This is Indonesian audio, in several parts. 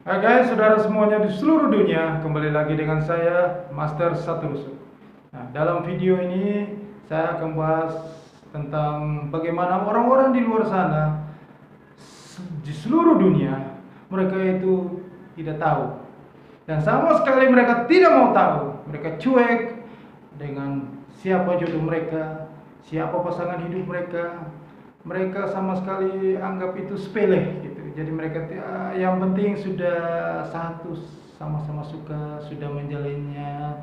Hai guys, saudara semuanya di seluruh dunia, kembali lagi dengan saya, Master Satu Rusuk. Nah, dalam video ini saya akan bahas tentang bagaimana orang-orang di luar sana di seluruh dunia mereka itu tidak tahu, dan sama sekali mereka tidak mau tahu. Mereka cuek dengan siapa jodoh mereka, siapa pasangan hidup mereka. Mereka sama sekali anggap itu sepele gitu. Jadi mereka yang penting sudah satu, sama-sama suka, sudah menjalinnya,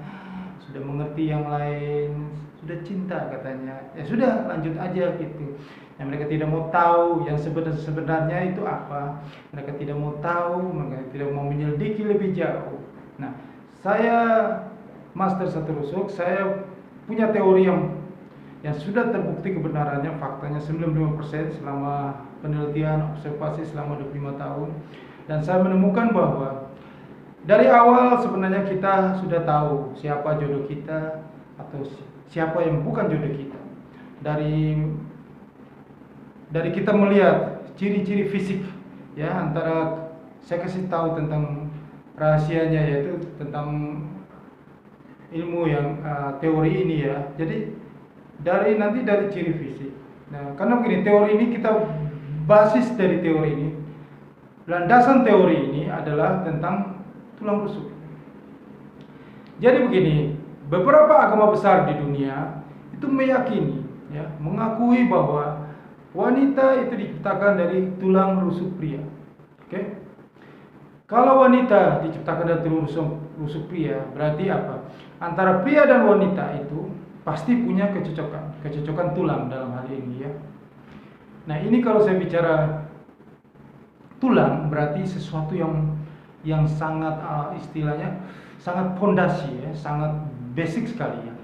sudah mengerti yang lain, sudah cinta katanya. Ya sudah, lanjut aja gitu. Yang mereka tidak mau tahu yang sebenarnya itu apa. Mereka tidak mau tahu, mereka tidak mau menyelidiki lebih jauh. Nah, saya Master Satu Rusuk, saya punya teori yang sudah terbukti kebenarannya, faktanya 95% selama penelitian observasi selama 25 tahun. Dan saya menemukan bahwa dari awal sebenarnya kita sudah tahu siapa jodoh kita atau siapa yang bukan jodoh kita. Dari kita melihat ciri-ciri fisik, ya, antara saya kasih tahu tentang rahasianya, yaitu tentang ilmu yang teori ini ya. Jadi dari ciri fisik. Nah, karena begini, teori ini kita basis dari teori ini, landasan teori ini adalah tentang tulang rusuk. Jadi begini, beberapa agama besar di dunia itu meyakini, ya, mengakui bahwa wanita itu diciptakan dari tulang rusuk pria. Oke? Kalau wanita diciptakan dari tulang rusuk pria, berarti apa? Antara pria dan wanita itu pasti punya kecocokan tulang dalam hal ini ya. Nah, ini kalau saya bicara tulang berarti sesuatu yang sangat istilahnya sangat pondasi ya, sangat basic sekali ya.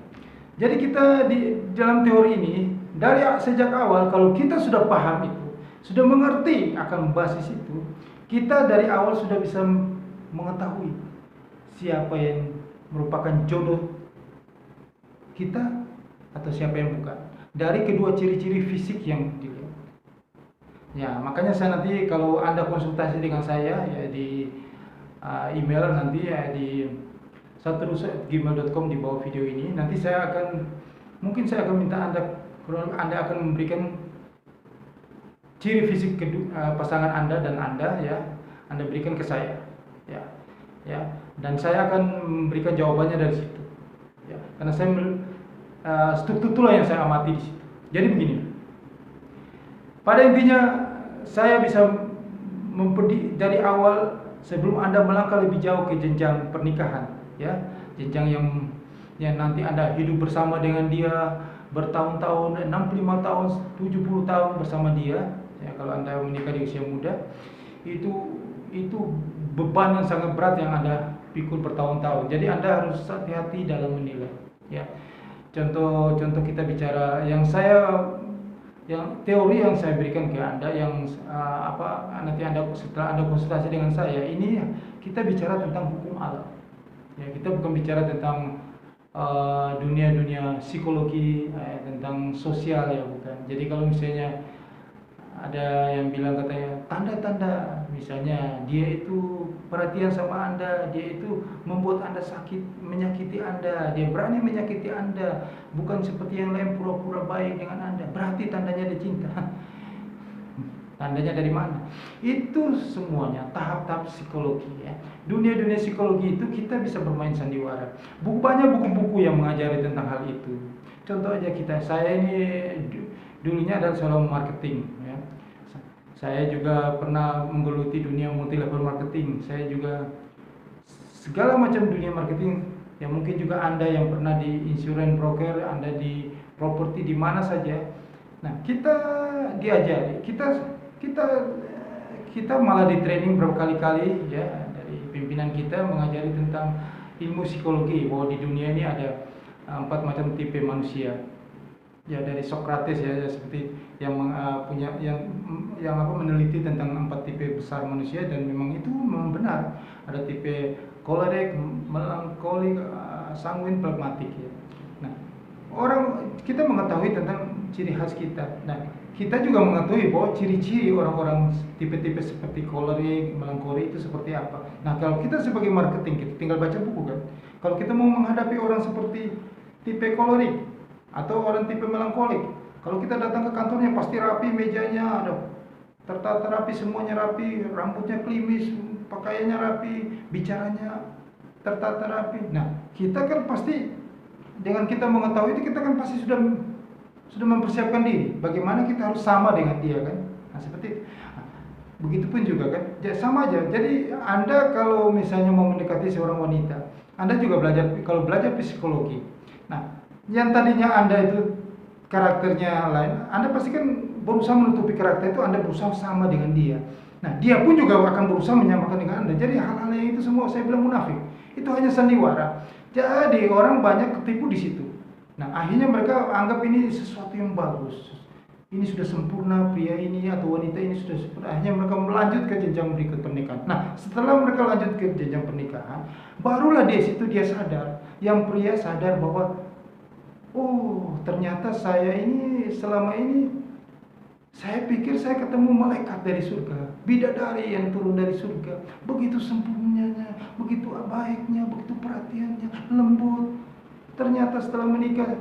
Jadi kita di dalam teori ini dari sejak awal, kalau kita sudah paham itu, sudah mengerti akan basis itu, kita dari awal sudah bisa mengetahui siapa yang merupakan jodoh kita atau siapa yang bukan, dari kedua ciri-ciri fisik yang dilihat. Ya, makanya saya nanti kalau Anda konsultasi dengan saya ya di email nanti ya di saturusuk@gmail.com di bawah video ini, nanti saya akan minta Anda akan memberikan ciri fisik pasangan Anda dan Anda ya, Anda berikan ke saya. Ya. Ya, dan saya akan memberikan jawabannya dari situ. Ya, karena saya struktur itulah yang saya amati di situ. Jadi begini, pada intinya saya bisa dari awal sebelum Anda melangkah lebih jauh ke jenjang pernikahan, ya, jenjang yang nanti Anda hidup bersama dengan dia bertahun-tahun, 65 tahun, 70 tahun bersama dia. Ya, kalau Anda menikah di usia muda, itu beban yang sangat berat yang Anda pikul bertahun-tahun. Jadi Anda harus hati-hati dalam menilai. Ya, contoh kita bicara yang teori yang saya berikan ke Anda, yang nanti setelah Anda konsultasi dengan saya, ini kita bicara tentang hukum alam. Ya, kita bukan bicara tentang dunia psikologi, tentang sosial ya, bukan. Jadi kalau misalnya ada yang bilang katanya tanda-tanda, misalnya dia itu perhatian sama Anda, dia itu membuat Anda sakit, menyakiti Anda, dia berani menyakiti Anda, bukan seperti yang lain pura-pura baik dengan Anda, berarti tandanya dia cinta. Tandanya dari mana? Itu semuanya tahap-tahap psikologi ya. Dunia psikologi itu kita bisa bermain sandiwara. Banyak buku-buku yang mengajari tentang hal itu. Contoh aja saya ini dulunya adalah seorang marketing ya. Saya juga pernah menggeluti dunia multi level marketing. Saya juga segala macam dunia marketing yang mungkin juga Anda yang pernah di insurance broker, Anda di properti, di mana saja. Nah, kita diajari, kita malah di training berkali-kali ya, dari pimpinan kita mengajari tentang ilmu psikologi, bahwa di dunia ini ada 4 macam tipe manusia. Ya, dari Socrates ya, seperti yang meneliti tentang 4 tipe besar manusia, dan memang itu memang benar. Ada tipe kolerik, melankolik, sanguin, pragmatik ya. Nah, kita mengetahui tentang ciri khas kita. Nah, kita juga mengetahui bahwa ciri-ciri orang-orang tipe-tipe seperti kolerik, melankolik itu seperti apa. Nah, kalau kita sebagai marketing, kita tinggal baca buku kan. Kalau kita mau menghadapi orang seperti tipe kolerik atau orang tipe melankolik, kalau kita datang ke kantornya pasti rapi, mejanya ada tertata rapi, semuanya rapi, rambutnya klimis, pakaiannya rapi, bicaranya tertata rapi. Nah, kita kan pasti dengan kita mengetahui itu, kita kan pasti sudah mempersiapkan diri bagaimana kita harus sama dengan dia kan. Nah, seperti itu. Nah, begitupun juga kan, ya, sama aja. Jadi Anda kalau misalnya mau mendekati seorang wanita, Anda juga kalau belajar psikologi. Nah, yang tadinya Anda itu karakternya lain, Anda pasti kan berusaha menutupi karakter itu, Anda berusaha sama dengan dia. Nah, dia pun juga akan berusaha menyamakan dengan Anda. Jadi hal-hal yang itu semua saya bilang munafik. Itu hanya sandiwara. Jadi orang banyak ketipu di situ. Nah, akhirnya mereka anggap ini sesuatu yang bagus. Ini sudah sempurna, pria ini atau wanita ini sudah sempurna. Akhirnya mereka melanjut ke jenjang berikut pernikahan. Nah, setelah mereka lanjut ke jenjang pernikahan, barulah di situ dia sadar. Yang pria sadar bahwa, oh, ternyata saya ini selama ini saya pikir saya ketemu malaikat dari surga, bidadari yang turun dari surga. Begitu sempurnanya, begitu baiknya, begitu perhatiannya, lembut. Ternyata setelah menikah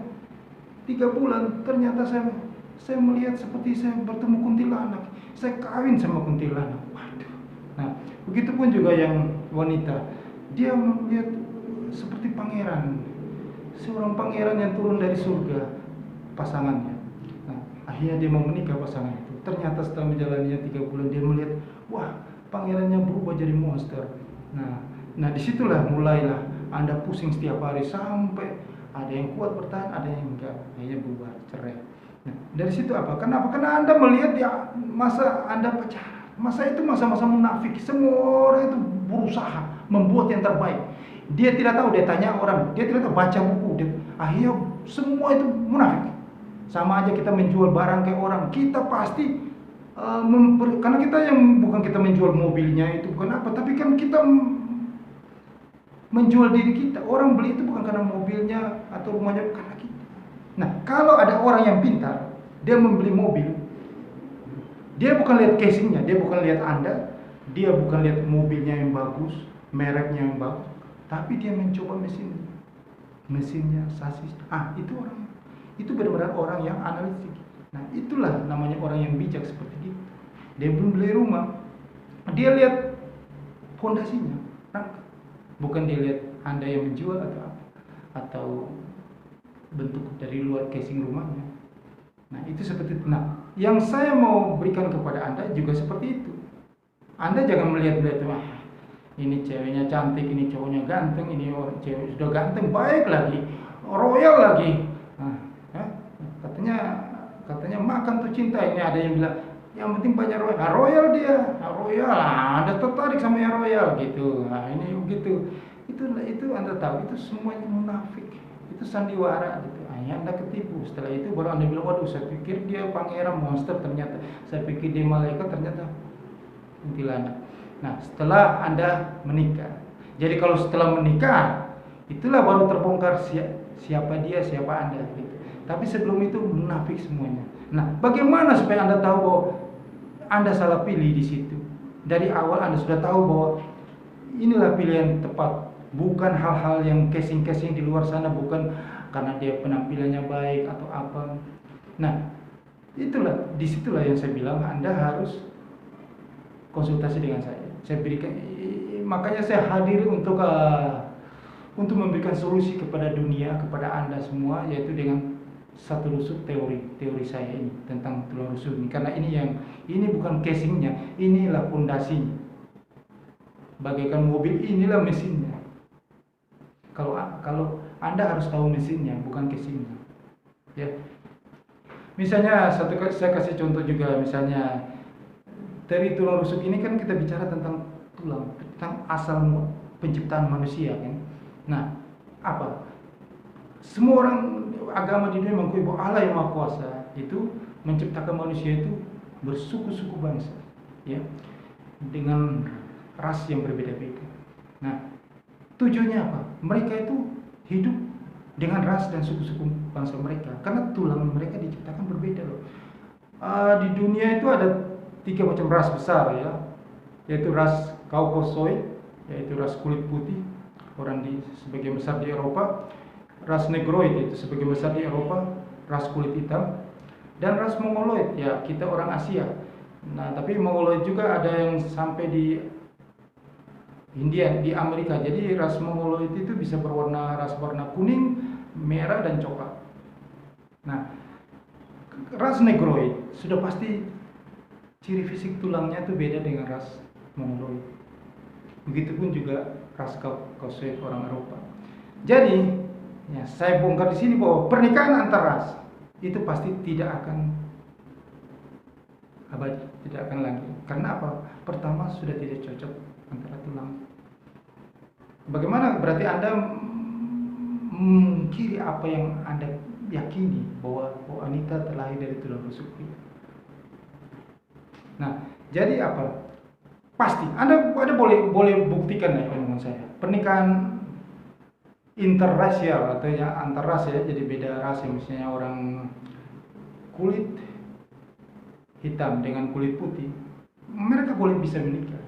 3 bulan, ternyata saya melihat seperti saya bertemu kuntilanak. Saya kawin sama kuntilanak. Waduh. Nah, begitupun juga yang wanita. Dia melihat seperti pangeran, seorang pangeran yang turun dari surga, pasangannya. Nah, akhirnya dia mau menikah pasangan itu. Ternyata setelah menjalaninya 3 bulan, dia melihat, wah, pangerannya berubah jadi monster. Nah, disitulah mulailah Anda pusing setiap hari sampai ada yang kuat bertahan, ada yang enggak, akhirnya bubar, cerai. Nah, dari situ apa? Kenapa? Karena Anda melihat ya masa Anda pacaran, masa itu masa-masa munafik. Semua orang itu berusaha membuat yang terbaik. Dia tidak tahu, dia tanya orang, dia tidak tahu, baca buku, akhirnya semua itu munafik. Sama aja kita menjual barang ke orang, kita pasti karena kita yang bukan kita menjual mobilnya itu bukan apa, tapi kan kita menjual diri kita. Orang beli itu bukan karena mobilnya atau rumahnya, karena kita. Nah, kalau ada orang yang pintar, dia membeli mobil, dia bukan lihat casingnya, dia bukan lihat Anda, dia bukan lihat mobilnya yang bagus, mereknya yang bagus, tapi dia mencoba mesinnya, sasis. Itu orang, itu benar-benar orang yang analitik. Nah, itulah namanya orang yang bijak seperti itu. Dia belum beli rumah, dia lihat fondasinya, bukan dia lihat Anda yang menjual atau apa, atau bentuk dari luar casing rumahnya. Nah, itu seperti itu. Nah, yang saya mau berikan kepada Anda juga seperti itu. Anda jangan melihat wah, ini ceweknya cantik, ini cowoknya ganteng, ini orang cewek sudah ganteng, baik lagi, royal lagi. Katanya makan tuh cinta. Ini ada yang bilang yang penting banyak royal. Royal dia, royal. Anda tertarik sama yang royal gitu. Nah, ini begitu. Itu Anda tahu itu semuanya munafik. Itu sandiwara gitu. Anda ketipu. Setelah itu baru Anda bilang, waduh, saya pikir dia pangeran monster, ternyata saya pikir dia malaikat, ternyata kuntilanak. Nah, setelah Anda menikah. Jadi kalau setelah menikah, itulah baru terbongkar siapa dia, siapa Anda gitu. Tapi sebelum itu munafik semuanya. Nah, bagaimana supaya Anda tahu bahwa Anda salah pilih di situ? Dari awal Anda sudah tahu bahwa inilah pilihan tepat. Bukan hal-hal yang casing-casing di luar sana, bukan karena dia penampilannya baik atau apa. Nah, disitulah yang saya bilang Anda harus konsultasi dengan saya. Saya berikan, makanya saya hadir untuk memberikan solusi kepada dunia, kepada Anda semua, yaitu dengan satu rusuk teori saya ini tentang tulang rusuk ini. Karena ini bukan casingnya, inilah pondasinya. Bagaikan mobil, inilah mesinnya. Kalau Anda harus tahu mesinnya, bukan casingnya. Ya. Misalnya saya kasih contoh juga, misalnya dari tulang rusuk ini kan kita bicara tentang tulang, tentang asal penciptaan manusia kan. Nah, apa? Semua orang agama di dunia mengakui bahwa Allah yang Maha Kuasa itu menciptakan manusia itu bersuku-suku bangsa, ya, dengan ras yang berbeda-beda. Nah, tujuannya apa? Mereka itu hidup dengan ras dan suku-suku bangsa mereka, karena tulang mereka diciptakan berbeda loh. Di dunia itu ada 3 macam ras besar ya, yaitu ras Caucasoid, yaitu ras kulit putih, orang di sebagian besar di Eropa, ras Negroid itu sebagian besar di Eropa, ras kulit hitam, dan ras Mongoloid ya kita orang Asia. Nah tapi Mongoloid juga ada yang sampai di India, di Amerika. Jadi ras Mongoloid itu bisa ras warna kuning, merah, dan coklat. Nah, ras Negroid sudah pasti ciri fisik tulangnya itu beda dengan ras Mongoloid. Begitupun juga ras Caucasoid orang Eropa. Jadi, ya, saya bongkar di sini bahwa pernikahan antar ras itu pasti tidak akan abadi, tidak akan lagi. Karena apa? Pertama sudah tidak cocok antara tulang. Bagaimana berarti Anda mengkiri apa yang Anda yakini bahwa wanita terlahir dari tulang rusuk pria? Nah, jadi apa? Pasti Anda boleh buktikan ya omongan saya. Pernikahan interrasial atau ya antar ras ya, jadi beda ras yang misalnya orang kulit hitam dengan kulit putih, mereka boleh bisa menikah.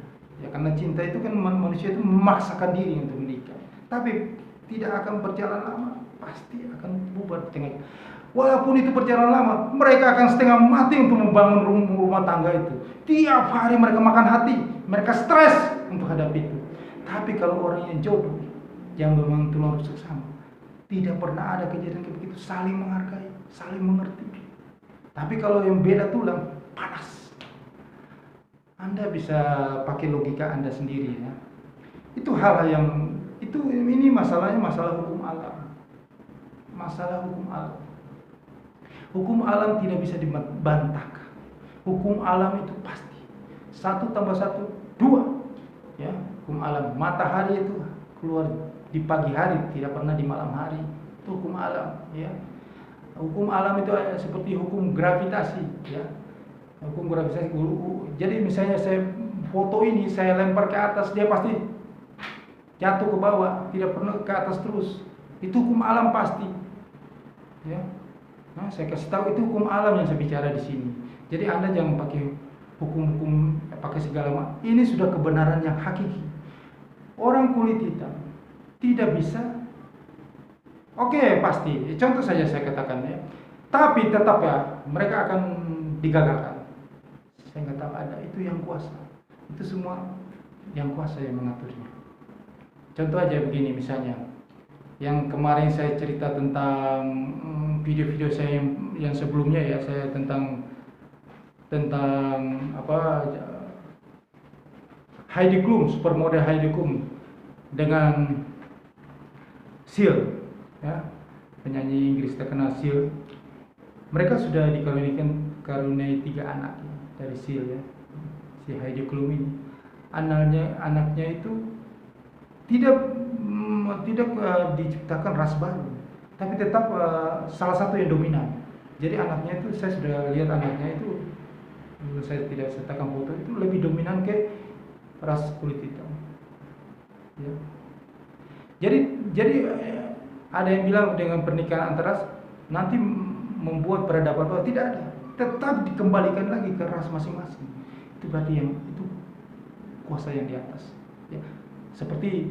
Ya karena cinta itu kan manusia itu memaksakan diri untuk menikah. Tapi tidak akan berjalan lama, pasti akan bubar di tengah. Walaupun itu berjalan lama, mereka akan setengah mati untuk membangun rumah tangga itu. Tiap hari mereka makan hati, mereka stres untuk hadapi itu. Tapi kalau orang yang jodoh, yang memang tulang rusuk sama, tidak pernah ada kejadian kayak begitu, saling menghargai, saling mengerti. Tapi kalau yang beda tulang, panas. Anda bisa pakai logika Anda sendiri ya. Itu hal yang ini masalahnya masalah hukum alam. Masalah hukum alam. Hukum alam tidak bisa dibantah. Hukum alam itu pasti 1 tambah 1 2. Ya, hukum alam. Matahari itu keluar di pagi hari, tidak pernah di malam hari. Itu hukum alam, ya. Hukum alam itu seperti hukum gravitasi, ya. Hukum gravitasi. Jadi misalnya saya foto ini saya lempar ke atas, dia pasti jatuh ke bawah, tidak pernah ke atas terus. Itu hukum alam pasti. Ya. Nah, saya kasih tahu itu hukum alam yang saya bicara di sini. Jadi Anda jangan pakai hukum-hukum, pakai segala macam. Ini sudah kebenaran yang hakiki. Orang kulit hitam tidak bisa. Oke, pasti. Contoh saja saya katakan ya. Tapi tetap ya, mereka akan digagalkan. Saya nggak tahu ada itu yang kuasa. Itu semua yang kuasa yang mengaturnya. Contoh aja begini misalnya, yang kemarin saya cerita tentang video-video saya yang sebelumnya ya, saya tentang apa Heidi Klum, supermodel Heidi Klum dengan Seal, ya, penyanyi Inggris terkenal Seal. Mereka sudah dikaruniai 3 anak ya, dari Seal ya, si Heidi Klum ini. Anaknya itu tidak diciptakan ras baru, tapi tetap salah satu yang dominan. Jadi anaknya itu saya sudah lihat anaknya itu, saya tidak sertakan foto, itu lebih dominan ke ras kulit hitam. Ya. Jadi ada yang bilang dengan pernikahan antar ras nanti membuat peradaban baru, tidak ada. Tetap dikembalikan lagi ke ras masing-masing. Itu berarti yang itu kuasa yang di atas. Ya. Seperti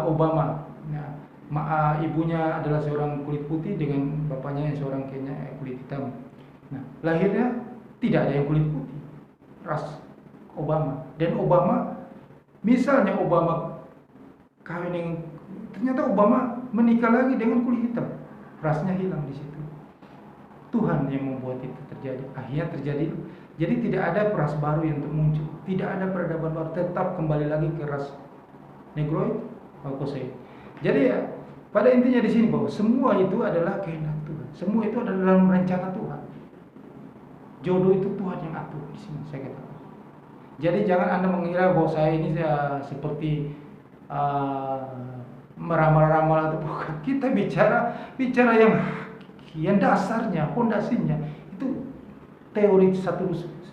Obama, ya, ibunya adalah seorang kulit putih dengan bapaknya yang seorang Kenya kulit hitam. Nah, lahirnya tidak ada yang kulit putih, ras Obama. Dan Obama, misalnya Obama kawin dengan, ternyata Obama menikah lagi dengan kulit hitam, rasnya hilang di situ. Tuhan yang membuat itu terjadi, akhirnya terjadi. Jadi tidak ada ras baru yang muncul, tidak ada peradaban baru, tetap kembali lagi ke ras Negroid, Caucasoid. Jadi ya, pada intinya di sini bahwa semua itu adalah kehendak Tuhan, semua itu adalah dalam rencana Tuhan. Jodoh itu Tuhan yang atur di sini, saya katakan. Jadi jangan Anda mengira bahwa saya ini seperti meramal-ramal atau bukan. Kita bicara yang dasarnya, fondasinya itu teori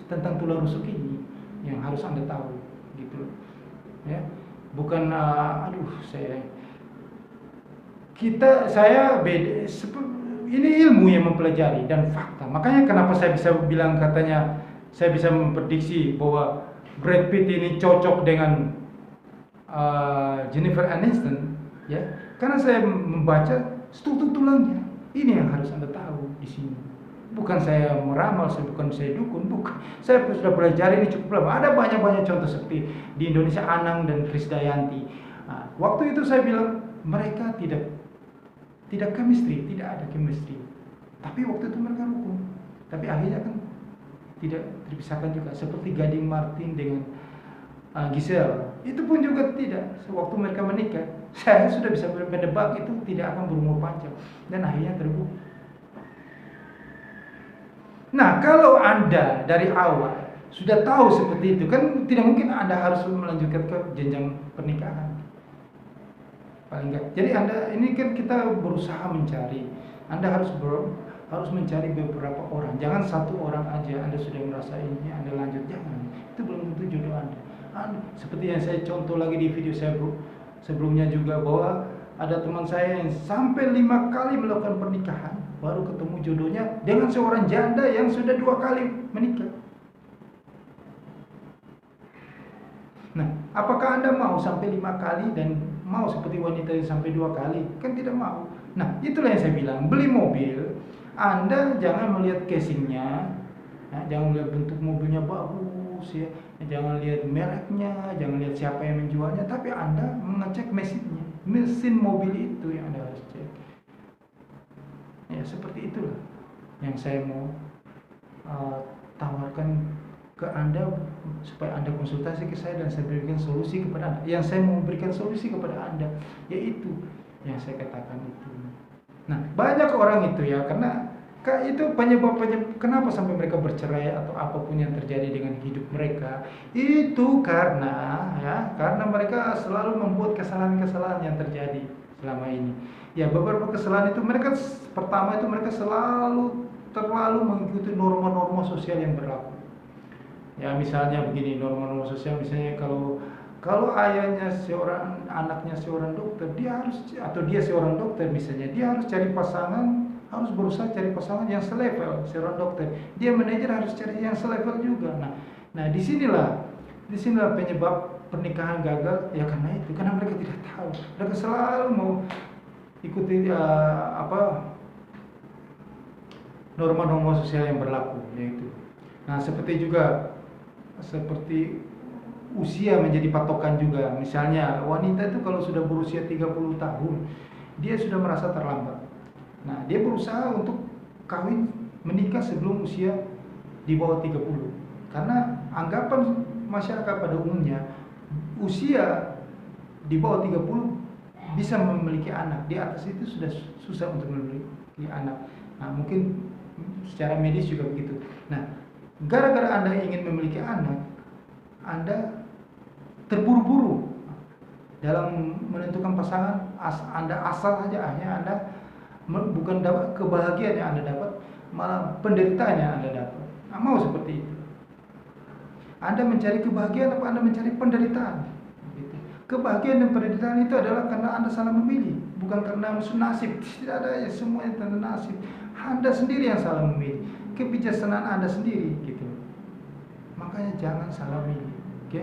tentang tulang rusuk ini yang harus Anda tahu, gitu, ya. Bukan saya beda. ini ilmu yang mempelajari dan fakta. Makanya kenapa saya bisa bilang katanya saya bisa memprediksi bahwa Brad Pitt ini cocok dengan Jennifer Aniston, ya, karena saya membaca struktur tulangnya. Ini yang harus Anda tahu di sini. Bukan saya meramal, bukan saya dukun, bukan. Saya sudah pelajari ini cukup lama. Ada banyak contoh seperti di Indonesia, Anang dan Krisdayanti. Nah, waktu itu saya bilang mereka tidak chemistry, tidak ada chemistry. Tapi waktu itu mereka rukun. Tapi akhirnya kan tidak terpisahkan juga. Seperti Gading Martin dengan Giselle, itu pun juga tidak. Sewaktu mereka menikah, saya sudah bisa menebak itu tidak akan berumur panjang, dan akhirnya terbukti. Nah, kalau Anda dari awal sudah tahu seperti itu, kan tidak mungkin Anda harus melanjutkan ke jenjang pernikahan. Paling enggak. Jadi Anda ini kan kita berusaha mencari. Anda harus mencari beberapa orang. Jangan satu orang aja Anda sudah merasa ini Anda lanjut, jangan. Itu belum tentu jodoh Anda. Seperti yang saya contoh lagi di video saya sebelumnya juga, bahwa ada teman saya yang sampai 5 kali melakukan pernikahan baru ketemu jodohnya dengan seorang janda yang sudah 2 kali menikah. Nah, apakah Anda mau sampai 5 kali dan mau seperti wanita yang sampai 2 kali? Kan tidak mau. Nah, itulah yang saya bilang, beli mobil, Anda jangan melihat casingnya, jangan lihat bentuk mobilnya bagus ya, jangan lihat mereknya, jangan lihat siapa yang menjualnya, tapi Anda mengecek mesinnya, mesin mobil itu yang Anda harus cek. Ya, seperti itulah yang saya mau tawarkan ke Anda, supaya Anda konsultasi ke saya dan saya berikan solusi kepada Anda. Yang saya mau berikan solusi kepada Anda, yaitu yang saya katakan itu. Nah, banyak orang itu ya, karena itu penyebab kenapa sampai mereka bercerai atau apapun yang terjadi dengan hidup mereka, itu karena mereka selalu membuat kesalahan-kesalahan yang terjadi selama ini. Ya, beberapa kesalahan itu pertama itu mereka terlalu mengikuti norma-norma sosial yang berlaku. Ya, misalnya begini, norma-norma sosial, misalnya kalau anaknya seorang dokter, dia seorang dokter misalnya, dia harus cari pasangan, harus berusaha cari pasangan yang selevel seorang dokter. Dia manajer harus cari yang selevel juga. Nah, disinilah penyebab pernikahan gagal, ya karena mereka tidak tahu. Mereka selalu mau ikuti norma-norma sosial yang berlaku, yaitu. Nah, seperti usia menjadi patokan juga. Misalnya wanita itu kalau sudah berusia 30 tahun, dia sudah merasa terlambat. Nah, dia berusaha untuk menikah sebelum usia di bawah 30. Karena anggapan masyarakat pada umumnya, usia di bawah 30 bisa memiliki anak. Di atas itu sudah susah untuk memiliki anak. Nah, mungkin secara medis juga begitu. Nah, gara-gara Anda ingin memiliki anak, Anda terburu-buru dalam menentukan pasangan. Anda asal saja, akhirnya Anda bukan dapat kebahagiaan yang Anda dapat, malah penderitaan yang Anda dapat. Nah, mau seperti itu. Anda mencari kebahagiaan apa Anda mencari penderitaan? Gitu. Kebahagiaan dan penderitaan itu adalah karena Anda salah memilih, bukan karena nasib. Tidak ada semuanya tentang nasib. Anda sendiri yang salah memilih, kebijaksanaan Anda sendiri, gitu. Makanya jangan salah milih, oke?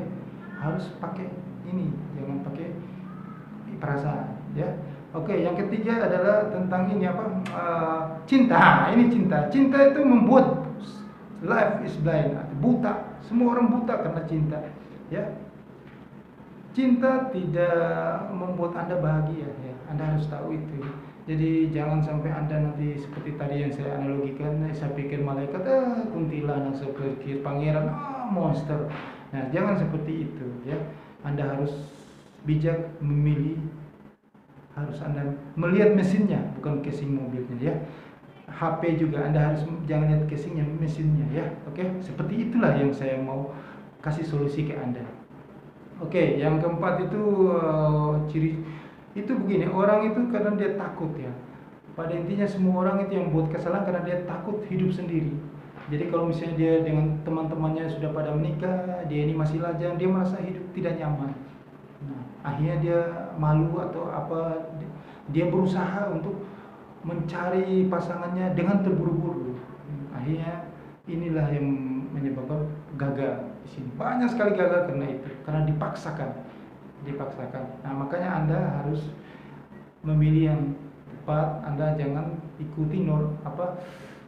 Harus pakai ini, jangan pakai perasaan, ya. Oke, yang ketiga adalah tentang ini cinta. Ini cinta. Cinta itu membuat life is blind, buta. Semua orang buta karena cinta, ya. Cinta tidak membuat Anda bahagia, ya. Anda harus tahu itu. Jadi jangan sampai Anda nanti seperti tadi yang saya analogikan, saya pikir malaikat, kuntilanak, saya pikir pangeran, monster. Nah, jangan seperti itu, ya. Anda harus bijak memilih. Harus Anda melihat mesinnya, bukan casing mobilnya, ya. HP juga Anda harus jangan lihat casingnya, mesinnya, ya. Oke, seperti itulah yang saya mau kasih solusi ke Anda. Oke, yang keempat itu ciri itu begini, orang itu karena dia takut, ya. Pada intinya semua orang itu yang buat kesalahan karena dia takut hidup sendiri. Jadi kalau misalnya dia dengan teman-temannya sudah pada menikah, dia ini masih lajang, dia merasa hidup tidak nyaman. Nah, akhirnya dia malu atau apa, dia berusaha untuk mencari pasangannya dengan terburu-buru. Akhirnya inilah yang menyebabkan gagal di sini. Banyak sekali gagal karena itu, karena dipaksakan. Nah, makanya Anda harus memilih yang tepat. Anda jangan ikuti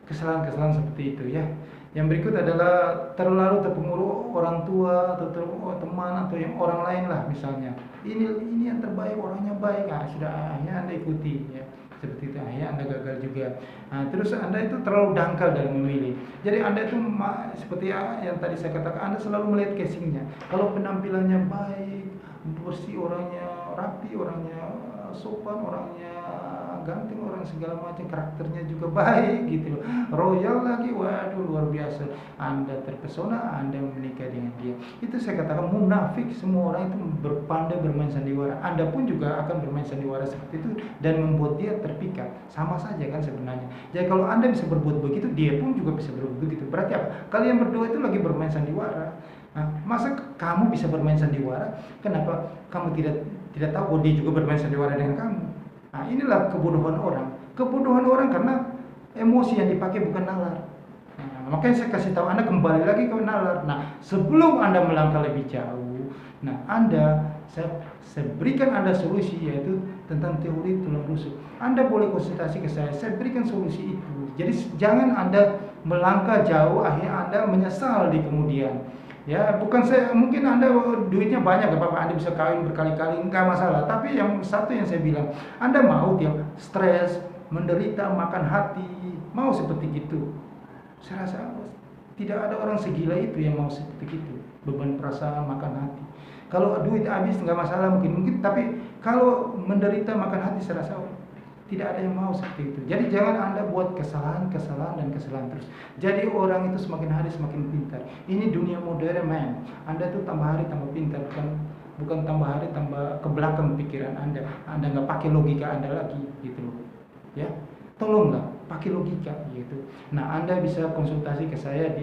kesalahan-kesalahan seperti itu ya. Yang berikut adalah terlalu terpengaruh orang tua atau teman atau yang orang lain lah misalnya. Ini yang terbaik, orangnya baik, sudah akhirnya Anda ikuti ya. Seperti itu akhirnya Anda gagal juga. Nah, terus Anda itu terlalu dangkal dalam memilih. Jadi Anda itu seperti yang tadi saya katakan, Anda selalu melihat casingnya. Kalau penampilannya baik, bersih, orangnya rapi, orangnya sopan, orangnya ganteng, orang segala macam, karakternya juga baik gitu loh, royal lagi, waduh luar biasa. Anda terpesona, Anda menikah dengan dia. Itu saya katakan munafik. Semua orang itu berpandai bermain sandiwara. Anda pun juga akan bermain sandiwara seperti itu dan membuat dia terpikat. Sama saja kan sebenarnya. Jadi kalau Anda bisa berbuat begitu, dia pun juga bisa berbuat begitu. Berarti apa? Kalian berdua itu lagi bermain sandiwara. Nah, masa kamu bisa bermain sandiwara? Kenapa kamu tidak tahu bahwa dia juga bermain sandiwara dengan kamu? Nah, inilah kebodohan orang. Kebodohan orang karena emosi yang dipakai bukan nalar. Nah, makanya saya kasih tahu Anda kembali lagi ke nalar. Nah, sebelum Anda melangkah lebih jauh, saya berikan Anda solusi, yaitu tentang teori tulang rusuk. Anda boleh konsultasi ke saya berikan solusi itu. Jadi jangan Anda melangkah jauh, akhirnya Anda menyesal di kemudian. Ya, bukan mungkin Anda duitnya banyak, gak apa-apa, Anda bisa kawin berkali-kali, enggak masalah. Tapi yang satu yang saya bilang, Anda mau tiap stres, menderita, makan hati, mau seperti itu? Saya rasa tidak ada orang segila itu yang mau seperti itu, beban perasaan, makan hati. Kalau duit habis nggak masalah mungkin, tapi kalau menderita, makan hati, saya rasa tidak ada yang mau seperti itu. Jadi jangan Anda buat kesalahan terus. Jadi orang itu semakin hari semakin pintar. Ini dunia modern, man. Anda tuh tambah hari tambah pintar, bukan tambah hari tambah ke belakang pikiran Anda. Anda nggak pakai logika Anda lagi, gitu loh. Ya, tolonglah pakai logika, gitu. Nah, Anda bisa konsultasi ke saya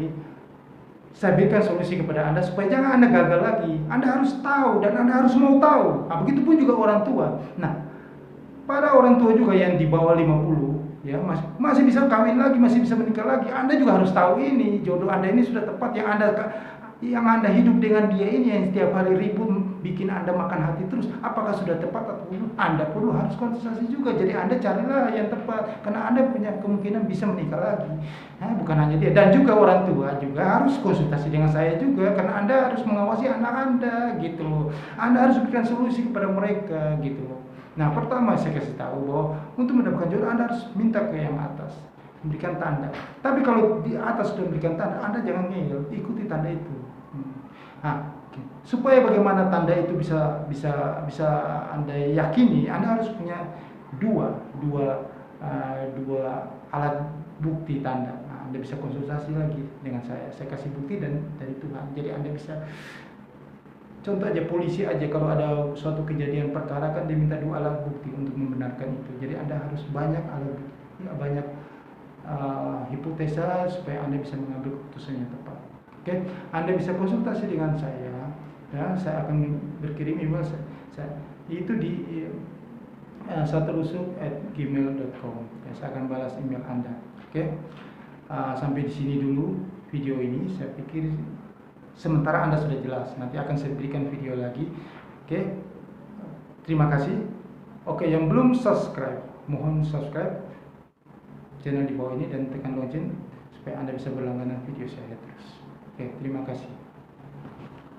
saya berikan solusi kepada Anda supaya jangan Anda gagal lagi. Anda harus tahu dan Anda harus mau tahu. Nah, begitupun juga orang tua. Nah, pada orang tua juga yang di bawah 50 ya, masih bisa kawin lagi, masih bisa menikah lagi. Anda juga harus tahu ini jodoh Anda ini sudah tepat, yang Anda hidup dengan dia ini yang setiap hari ribut bikin Anda makan hati terus, apakah sudah tepat atau belum? Anda perlu harus konsultasi juga. Jadi Anda carilah yang tepat, karena Anda punya kemungkinan bisa menikah lagi. Nah, bukan hanya dia, dan juga orang tua juga harus konsultasi dengan saya juga, karena Anda harus mengawasi anak Anda, gitu loh. Anda harus berikan solusi kepada mereka, gitu loh. Nah, pertama saya kasih tahu bahwa untuk mendapatkan jodoh Anda harus minta ke yang atas, memberikan tanda. Tapi kalau di atas sudah memberikan tanda, Anda jangan ngeyel, ikuti tanda itu. Nah, supaya bagaimana tanda itu bisa Anda yakini, Anda harus punya dua alat bukti tanda. Nah, Anda bisa konsultasi lagi dengan saya kasih bukti dan dari Tuhan. Jadi Anda bisa, contoh aja polisi aja, kalau ada suatu kejadian perkara kan diminta 2 alat bukti untuk membenarkan itu. Jadi Anda harus banyak alat bukti, banyak hipotesa supaya Anda bisa mengambil keputusan yang tepat. Oke, Anda bisa konsultasi dengan saya. Ya, saya akan berkirim email saya itu di satrusuk@gmail.com. Ya, saya akan balas email Anda. Oke, sampai di sini dulu video ini. Saya pikir sementara Anda sudah jelas. Nanti akan saya berikan video lagi. Oke, terima kasih. Oke, yang belum subscribe, mohon subscribe channel di bawah ini dan tekan lonceng supaya Anda bisa berlangganan video saya terus. Oke, terima kasih.